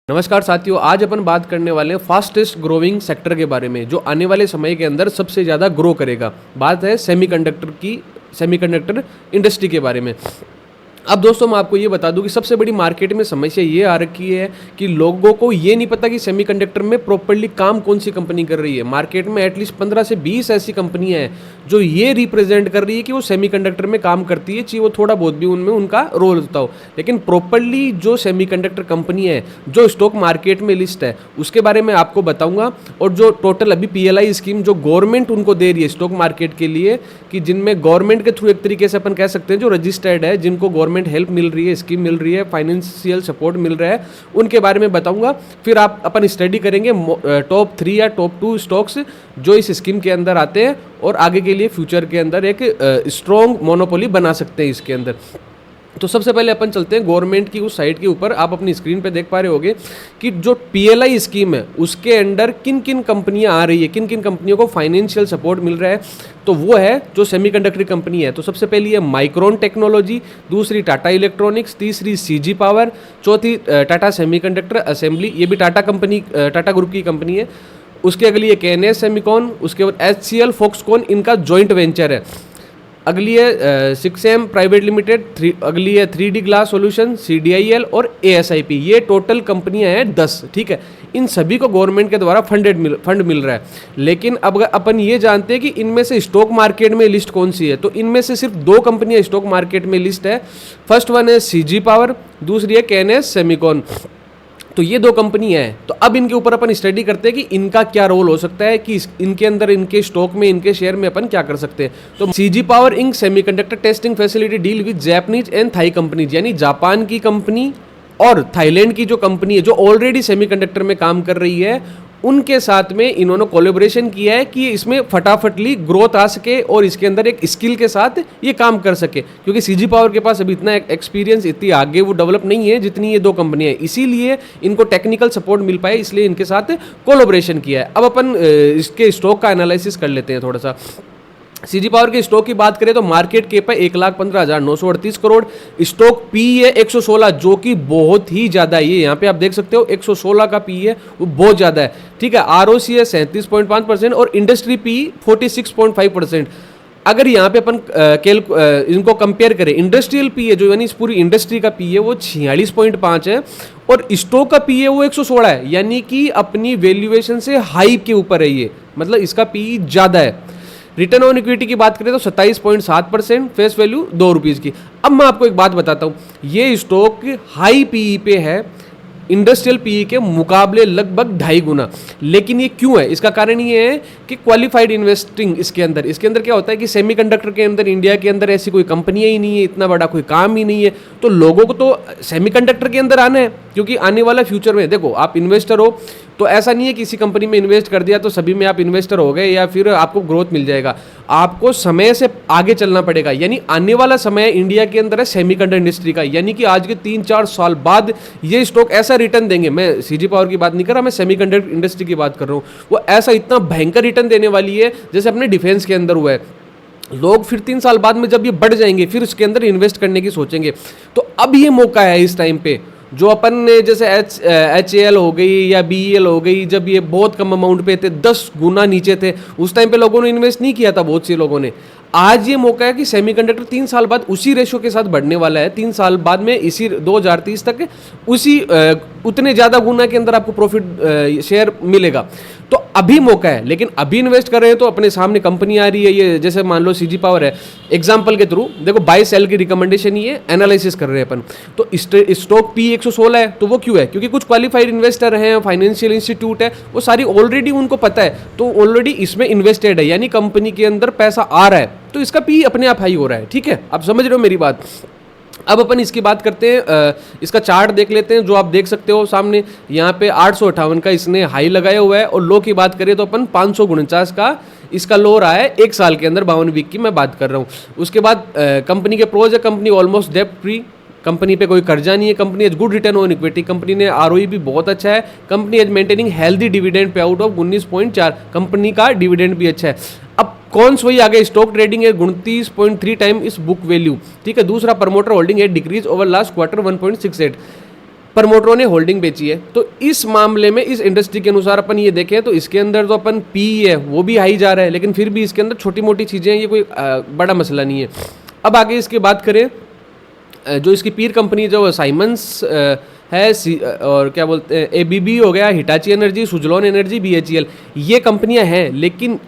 नमस्कार साथियों, आज अपन बात करने वाले हैं फास्टेस्ट ग्रोइंग सेक्टर के बारे में जो आने वाले समय के अंदर सबसे ज़्यादा ग्रो करेगा। बात है सेमीकंडक्टर इंडस्ट्री के बारे में। अब दोस्तों मैं आपको ये बता दूं कि सबसे बड़ी मार्केट में समस्या ये आ रखी है कि लोगों को ये नहीं पता कि सेमीकंडक्टर में प्रॉपर्ली काम कौन सी कंपनी कर रही है। मार्केट में एटलीस्ट 15 से 20 ऐसी कंपनियां हैं जो ये रिप्रेजेंट कर रही है कि वो सेमीकंडक्टर में काम करती है, चाहे वो थोड़ा बहुत भी उनमें उनका रोल होता हो। लेकिन प्रॉपर्ली जो सेमीकंडक्टर कंपनी है जो स्टॉक मार्केट में लिस्ट है उसके बारे में आपको बताऊंगा। और जो टोटल अभी PLI स्कीम जो गवर्नमेंट उनको दे रही है स्टॉक मार्केट के लिए, कि जिनमें गवर्नमेंट के थ्रू एक तरीके से अपन कह सकते हैं जो रजिस्टर्ड है, जिनको गवर्नमेंट हेल्प मिल रही है, स्कीम मिल रही है, फाइनेंशियल सपोर्ट मिल रहा है, उनके बारे में बताऊंगा। फिर आप अपन स्टडी करेंगे टॉप 3 या टॉप 2 स्टॉक्स जो इस स्कीम के अंदर आते हैं और आगे के लिए फ्यूचर के अंदर एक स्ट्रॉन्ग मोनोपोली बना सकते हैं इसके अंदर। तो सबसे पहले अपन चलते हैं गवर्नमेंट की उस साइट के ऊपर। आप अपनी स्क्रीन पे देख पा रहे होगे कि जो PLI स्कीम है उसके अंडर किन किन कंपनियां आ रही है, किन किन कंपनियों को फाइनेंशियल सपोर्ट मिल रहा है। तो वो है जो सेमीकंडक्टर कंपनी है। तो सबसे पहली है माइक्रोन टेक्नोलॉजी, दूसरी टाटा इलेक्ट्रॉनिक्स, तीसरी CG पावर, चौथी टाटा सेमीकंडक्टर असेंबली, ये भी टाटा ग्रुप की कंपनी है। उसके अगली है KNS सेमिकॉन, उसके बाद HCL फॉक्सकॉन, इनका जॉइंट वेंचर है। अगली है 6M प्राइवेट लिमिटेड, अगली है 3D ग्लास सॉल्यूशन, CDIL और ASIP। ये टोटल कंपनियां हैं 10। ठीक है, इन सभी को गवर्नमेंट के द्वारा फंड मिल रहा है। लेकिन अब अपन ये जानते हैं कि इनमें से स्टॉक मार्केट में लिस्ट कौन सी है। तो इनमें से सिर्फ 2 कंपनियां स्टॉक मार्केट में लिस्ट है। फर्स्ट वन है CG पावर, दूसरी है KNS सेमिकॉन। तो ये 2 कंपनी है। तो अब इनके ऊपर अपन स्टडी करते हैं कि इनका क्या रोल हो सकता है, कि इनके अंदर इनके स्टॉक में इनके शेयर में अपन क्या कर सकते हैं। तो CG power inc semiconductor testing facility deal with Japanese and Thai companies, यानी जापान की कंपनी और थाईलैंड की जो कंपनी है जो ऑलरेडी सेमीकंडक्टर में काम कर रही है, उनके साथ में इन्होंने कोलैबोरेशन किया है कि इसमें फटाफटली ग्रोथ आ सके और इसके अंदर एक स्किल के साथ ये काम कर सके। क्योंकि CG पावर के पास अभी इतना एक्सपीरियंस, इतनी आगे वो डेवलप नहीं है जितनी ये 2 कंपनियां हैं, इसीलिए इनको टेक्निकल सपोर्ट मिल पाए, इसलिए इनके साथ कोलैबोरेशन किया है। अब अपन इसके स्टॉक का एनालिसिस कर लेते हैं थोड़ा सा। CG पावर के स्टॉक की बात करें तो मार्केट कैप है 1,15,938 करोड़, स्टॉक पी है 116, जो कि बहुत ही ज्यादा है। ये यहाँ पे आप देख सकते हो 116 का पी है, वो बहुत ज्यादा है। ठीक है, ROC है 37.5% और इंडस्ट्री पी 46.5%। अगर यहाँ पे अपन इनको कंपेयर करें, इंडस्ट्रियल पी है जो यानी इस पूरी इंडस्ट्री का पी है वो 46.5 है और स्टॉक का पी है वो 116 है, यानी कि अपनी वैल्यूएशन से हाई के ऊपर है ये, मतलब इसका पी ज्यादा है। रिटर्न ऑन इक्विटी की बात करें तो 27.7%, फेस वैल्यू ₹2 की। अब मैं आपको एक बात बताता हूं, ये स्टॉक हाई PE पे है, इंडस्ट्रियल PE के मुकाबले लगभग 2.5 गुना। लेकिन ये क्यों है? इसका कारण ये है कि क्वालिफाइड इन्वेस्टिंग इसके अंदर क्या होता है कि सेमीकंडक्टर के अंदर इंडिया के अंदर ऐसी कोई कंपनियां ही नहीं है, इतना बड़ा कोई काम ही नहीं है। तो लोगों को तो सेमीकंडक्टर के अंदर आना है, क्योंकि आने वाला फ्यूचर में देखो आप इन्वेस्टर हो तो ऐसा नहीं है किसी कंपनी में इन्वेस्ट कर दिया तो सभी में आप इन्वेस्टर हो गए या फिर आपको ग्रोथ मिल जाएगा। आपको समय से आगे चलना पड़ेगा, यानी आने वाला समय इंडिया के अंदर है सेमीकंडक्टर इंडस्ट्री का, यानी कि आज के 3-4 साल बाद ये स्टॉक ऐसा रिटर्न देंगे। मैं CG पावर की बात नहीं कर रहा, मैं सेमीकंडक्टर इंडस्ट्री की बात कर रहा हूँ। वो ऐसा इतना भयंकर रिटर्न देने वाली है जैसे अपने डिफेंस के अंदर हुआ है। लोग फिर 3 साल बाद में जब ये बढ़ जाएंगे फिर उसके अंदर इन्वेस्ट करने की सोचेंगे। तो अब ये मौका है इस टाइम पे, जो अपन ने जैसे HAL हो गई या BEL हो गई, जब ये बहुत कम अमाउंट पे थे, 10 गुना नीचे थे, उस टाइम पे लोगों ने इन्वेस्ट नहीं किया था बहुत से लोगों ने। आज ये मौका है कि सेमीकंडक्टर 3 साल बाद उसी रेशो के साथ बढ़ने वाला है। 3 साल बाद में इसी 2030 तक उसी उतने ज़्यादा गुना के अंदर आपको प्रॉफिट शेयर मिलेगा। तो अभी मौका है, लेकिन अभी इन्वेस्ट कर रहे हैं तो अपने सामने कंपनी आ रही है, ये जैसे मान लो CG पावर है, एग्जांपल के थ्रू देखो बाय सेल की रिकमेंडेशन ही है, एनालिसिस कर रहे हैं अपन। तो स्टॉक पी 116 है, तो वो क्यों है? क्योंकि कुछ क्वालिफाइड इन्वेस्टर हैं, फाइनेंशियल इंस्टीट्यूट है, वो सारी ऑलरेडी उनको पता है, तो ऑलरेडी इसमें इन्वेस्टेड है, यानी कंपनी के अंदर पैसा आ रहा है, तो इसका पी अपने आप हाई हो रहा है। ठीक है, आप समझ रहे हो मेरी बात। अब अपन इसकी बात करते हैं, इसका चार्ट देख लेते हैं, जो आप देख सकते हो सामने यहाँ पे 858 का इसने हाई लगाया हुआ है, और लो की बात करें तो अपन 549 का इसका लो रहा है 1 साल के अंदर, 52 वीक की मैं बात कर रहा हूँ। उसके बाद कंपनी के प्रोज है, कंपनी ऑलमोस्ट डेब्ट फ्री, कंपनी पे कोई कर्जा नहीं है, company has good return on equity, company ने ROE भी बहुत अच्छा है, company has maintaining healthy dividend payout of ऑफ 19.4, कंपनी का डिविडेंड भी अच्छा है। अब कौन वही आगे स्टॉक ट्रेडिंग है 29.3 टाइम इस बुक वैल्यू। ठीक है, दूसरा प्रमोटर होल्डिंग है डिक्रीज ओवर लास्ट क्वार्टर 1.68। प्रमोटरों ने होल्डिंग बेची है। तो इस मामले में इस इंडस्ट्री के अनुसार अपन ये देखें तो इसके अंदर तो अपन पी है वो भी हाई जा रहा है, लेकिन फिर भी इसके अंदर छोटी मोटी चीज़ें हैं, ये कोई बड़ा मसला नहीं है। अब आगे इसकी बात करें, जो इसकी पीर कंपनी जो साइमंस है और क्या बोलते हैं एबीबी हो गया, Hitachi energy, Suzlon energy, BHEL, ये कंपनियां हैं। लेकिन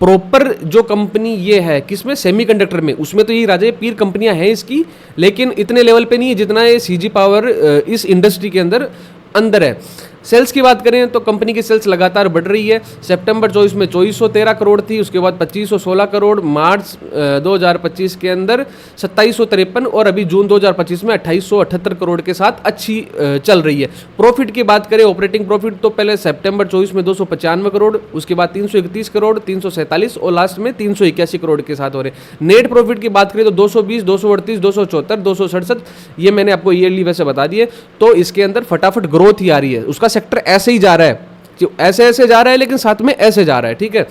प्रॉपर जो कंपनी ये है किसमें, सेमीकंडक्टर में, उसमें तो ये राजा पीर कंपनियां हैं इसकी, लेकिन इतने लेवल पे नहीं है जितना ये सीजी पावर इस इंडस्ट्री के अंदर है। सेल्स की बात करें तो कंपनी की सेल्स लगातार बढ़ रही है। सितंबर 24 में 2413 करोड़ थी, उसके बाद 2516 करोड़, मार्च 2025 के अंदर 2753 और अभी जून 2025 में 2878 करोड़ के साथ अच्छी चल रही है। प्रॉफिट की बात करें, ऑपरेटिंग प्रॉफिट तो पहले सितंबर 24 में 295 करोड़, उसके बाद 331 करोड़, 347 और लास्ट में 381 करोड़ के साथ हो रहे। नेट प्रॉफिट की बात करें तो 220, 238, 274, 267, ये मैंने आपको ईयरली वैसे बता दिए। तो इसके अंदर फटाफट ग्रोथ ही आ रही है, उसका सेक्टर ऐसे ही जा रहा है, ऐसे ऐसे जा रहा है लेकिन साथ में ऐसे जा रहा है, ठीक है।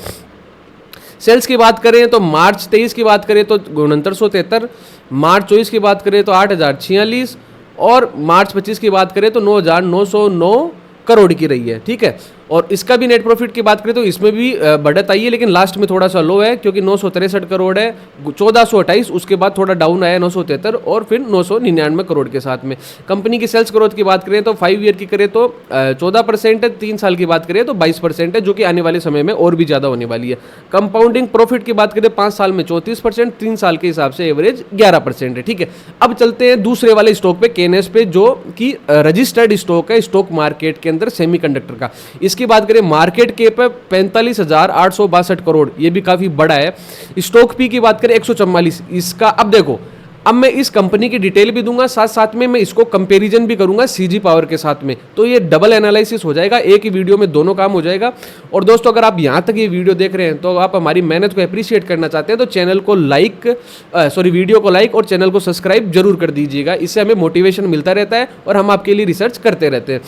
सेल्स की बात करें तो मार्च 23 की बात करें तो 6973, मार्च 24 की बात करें तो 8046 और मार्च 25 की बात करें तो 9909 करोड़ की रही है, ठीक है। और इसका भी नेट प्रॉफिट की बात करें तो इसमें भी बढ़त आई है, लेकिन लास्ट में थोड़ा सा लो है क्योंकि 963 करोड़ है, 1428, उसके बाद थोड़ा डाउन आया 973 और फिर 999 करोड़ के साथ में। कंपनी की सेल्स ग्रोथ की बात करें तो 5 ईयर की करें तो 14% है, 3 साल की बात करें तो 22% है, जो कि आने वाले समय में और भी ज़्यादा होने वाली है। कंपाउंडिंग प्रॉफिट की बात करें 5 साल में 34%, 3 साल के हिसाब से एवरेज 11% है, ठीक है। अब चलते हैं दूसरे वाले स्टॉक पे, केनेस पे, जो कि रजिस्टर्ड स्टॉक है स्टॉक मार्केट के अंदर सेमीकंडक्टर का। इसकी बात करें मार्केट कैप है 45,862 करोड़, ये भी काफी बड़ा है। स्टॉक पी की बात करें 144 इसका। अब देखो, अब मैं इस कंपनी की डिटेल भी दूंगा, साथ साथ में मैं इसको कंपैरिजन भी करूंगा सीजी पावर के साथ में, तो ये डबल एनालिसिस हो जाएगा, एक ही वीडियो में दोनों काम हो जाएगा। और दोस्तों, अगर आप यहां तक ये वीडियो देख रहे हैं तो आप हमारी मेहनत को अप्रिशिएट करना चाहते हैं तो चैनल को वीडियो को लाइक और चैनल को सब्सक्राइब जरूर कर दीजिएगा। इससे हमें मोटिवेशन मिलता रहता है और हम आपके लिए रिसर्च करते रहते हैं।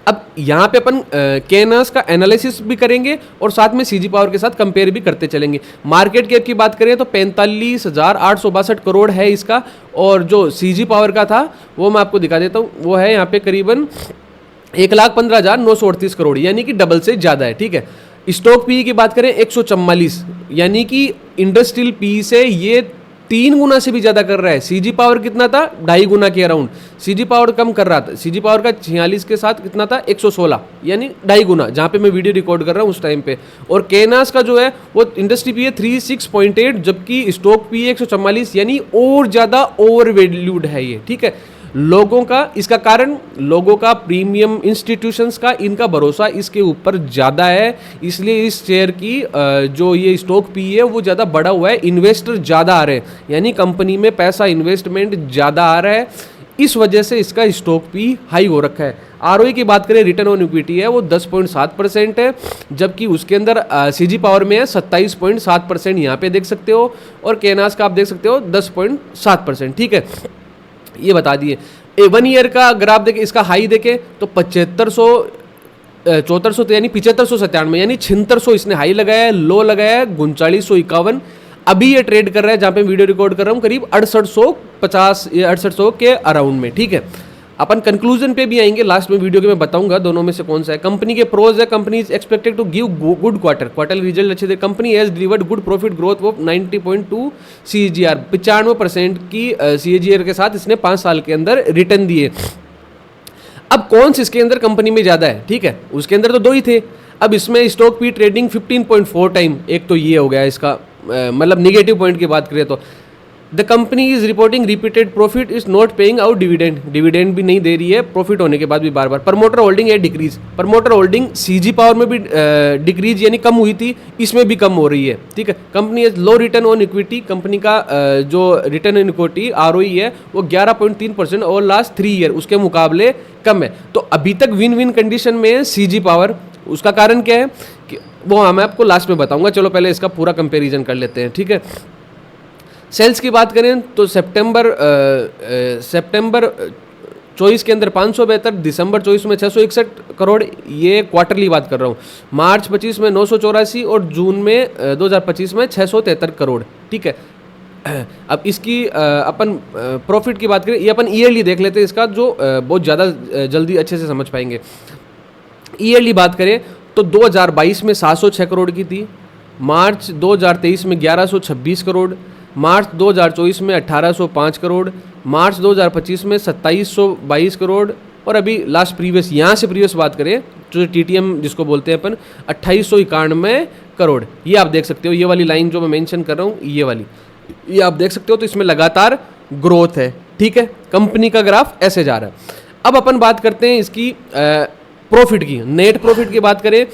अब यहाँ पे अपन केनस का एनालिसिस भी करेंगे और साथ में सीजी पावर के साथ कंपेयर भी करते चलेंगे। मार्केट कैप की बात करें तो 45,862 करोड़ है इसका, और जो सीजी पावर का था वो मैं आपको दिखा देता हूँ, वो है यहाँ पे करीबन 1,15,938 करोड़, यानी कि डबल से ज़्यादा है, ठीक है। स्टॉक पी की बात करें 144, यानी कि इंडस्ट्रियल पी से ये 3 गुना से भी ज्यादा कर रहा है। सीजी पावर कितना था, 2.5 गुना के अराउंड। सीजी पावर कम कर रहा था, सीजी पावर का 46 के साथ कितना था, 116, यानी 2.5 गुना, जहां पे मैं वीडियो रिकॉर्ड कर रहा हूं उस टाइम पे। और केनास का जो है वो इंडस्ट्री पी है 36.8, जबकि स्टॉक पी है 144, यानी और ज्यादा ओवर वैल्यूड है ये, ठीक है। लोगों का, इसका कारण लोगों का, प्रीमियम इंस्टीट्यूशंस का, इनका भरोसा इसके ऊपर ज़्यादा है, इसलिए इस शेयर की जो ये स्टॉक पी है वो ज़्यादा बढ़ा हुआ है, इन्वेस्टर ज़्यादा आ रहे हैं, यानी कंपनी में पैसा इन्वेस्टमेंट ज़्यादा आ रहा है, इस वजह से इसका स्टॉक पी हाई हो रखा है। आरओई की बात करें, रिटर्न ऑन इक्विटी है वो 10.7% है, जबकि उसके अंदर सीजी पावर में है 27.7%, यहाँ पे देख सकते हो, और केनास का आप देख सकते हो 10.7%, ठीक है। ये बता दिए। 1 ईयर का अगर आप देखें, इसका हाई देखें तो 7400 तो यानी 7597, यानी 7600 इसने हाई लगाया है, लो लगाया है 3951। अभी ये ट्रेड कर रहा है, जहां पे वीडियो रिकॉर्ड कर रहा हूं, करीब 6850 या 6800 के अराउंड में, ठीक है। अपन कंक्लूजन पे भी आएंगे लास्ट में वीडियो के, मैं बताऊंगा दोनों में से कौन सा है। कंपनी के प्रोज है, company is expected to give good quarter result अच्छे थे। Company has delivered good profit growth वो 90.2 CAGR, 95% की CAGR के साथ इसने 5 साल के अंदर रिटर्न दिए। अब कौन से इसके अंदर कंपनी में ज़्यादा है, ठीक है, उसके अंदर तो 2 ही थे। अब इसमें स्टॉक पी ट्रेडिंग 15.4 टाइम, एक तो ये हो गया इसका, मतलब निगेटिव पॉइंट की बात करें तो the company is reporting repeated profit, is not paying out dividend भी नहीं दे रही है प्रॉफिट होने के बाद भी बार बार। प्रमोटर होल्डिंग है decrease, promoter holding CG power में भी डिक्रीज यानी कम हुई थी, इसमें भी कम हो रही है, ठीक है। Company is low return on equity, company का जो रिटर्न ऑन इक्विटी ROE है वो 11.3% और लास्ट 3 ईयर उसके मुकाबले कम है। तो अभी तक विन विन कंडीशन में है सीजी पावर। उसका कारण क्या है कि वो मैं आपको लास्ट में बताऊंगा, चलो पहले इसका पूरा कंपेरिजन कर लेते हैं, ठीक है। सेल्स की बात करें तो सितंबर 24 के अंदर 572, दिसंबर 24 में 661 करोड़, ये क्वार्टरली बात कर रहा हूँ। मार्च 25 में 984 और जून में 2025 में 673 करोड़, ठीक है। अब इसकी अपन प्रॉफिट की बात करें, ये अपन ईयरली देख लेते हैं इसका, जो बहुत ज़्यादा जल्दी अच्छे से समझ पाएंगे। ईयरली बात करें तो 2022 में 706 करोड़ की थी, मार्च 2023 में 1126 करोड़, मार्च 2024 में 1805 करोड़, मार्च 2025 में 2722 करोड़, और अभी लास्ट प्रीवियस, यहाँ से प्रीवियस बात करें जो TTM जिसको बोलते हैं अपन, 2891 करोड़। ये आप देख सकते हो, ये वाली लाइन जो मैं मेंशन कर रहा हूँ, ये वाली, ये आप देख सकते हो। तो इसमें लगातार ग्रोथ है, ठीक है, कंपनी का ग्राफ ऐसे जा रहा है। अब अपन बात करते हैं इसकी प्रॉफिट की, नेट प्रॉफिट की बात करें,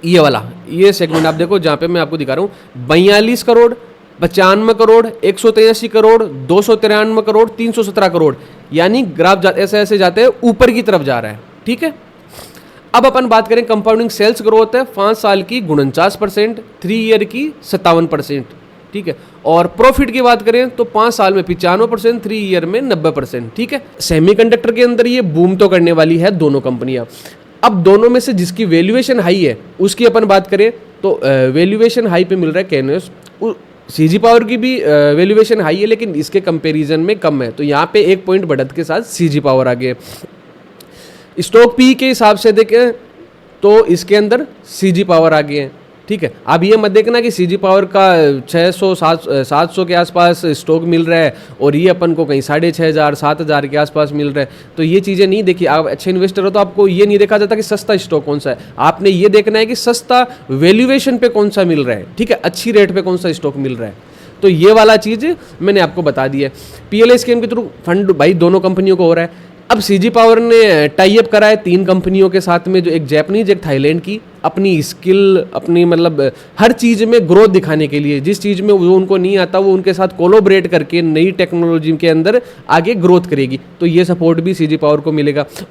ये वाला, ये सेगमेंट आप देखो जहाँ पे मैं आपको दिखा रहा हूँ, 42 करोड़, 95 करोड़, 183 करोड़, 293 करोड़, 317 करोड़, यानी ग्राफ ऐसे ऐसे जाते हैं, ऊपर की तरफ जा रहा है, ठीक है। अब अपन बात करें कंपाउंडिंग सेल्स ग्रोथ है 5 साल की 49%, 3 ईयर की 57%, ठीक है। और प्रॉफिट की बात करें तो 5 साल में 95%, 3 ईयर में 90%, ठीक है। सेमीकंडक्टर के अंदर ये बूम तो करने वाली है दोनों कंपनियां। अब दोनों में से जिसकी वैल्यूएशन हाई है उसकी अपन बात करें तो वैल्यूएशन हाई पे मिल रहा है कैनस। CG पावर की भी वैल्यूएशन हाई है, लेकिन इसके कंपैरिजन में कम है, तो यहाँ पे 1 पॉइंट बढ़त के साथ CG पावर आगे है। स्टॉक पी के हिसाब से देखें तो इसके अंदर CG पावर आगे है, ठीक है। अब ये मत देखना कि CG पावर का 600-700 के आसपास स्टॉक मिल रहा है और ये अपन को कहीं 6500-7000 के आसपास मिल रहा है, तो ये चीज़ें नहीं देखी। आप अच्छे इन्वेस्टर हो तो आपको ये नहीं देखा जाता कि सस्ता स्टॉक कौन सा है, आपने ये देखना है कि सस्ता वैल्यूएशन पे कौन सा मिल रहा है, ठीक है, अच्छी रेट पे कौन सा स्टॉक मिल रहा है। तो ये वाला चीज़ मैंने आपको बता दी है। PLI स्कीम के थ्रू फंड भाई दोनों कंपनियों को हो रहा है। अब CG पावर ने टाई अप करा है 3 कंपनियों के साथ में, जो एक जापानीज, एक थाईलैंड की, अपनी स्किल, अपनी मतलब हर चीज़ में ग्रोथ दिखाने के लिए। जिस चीज़ में वो उनको नहीं आता वो उनके साथ कोलोबरेट करके नई टेक्नोलॉजी के अंदर आगे ग्रोथ करेगी, तो ये सपोर्ट भी CG पावर को मिलेगा। और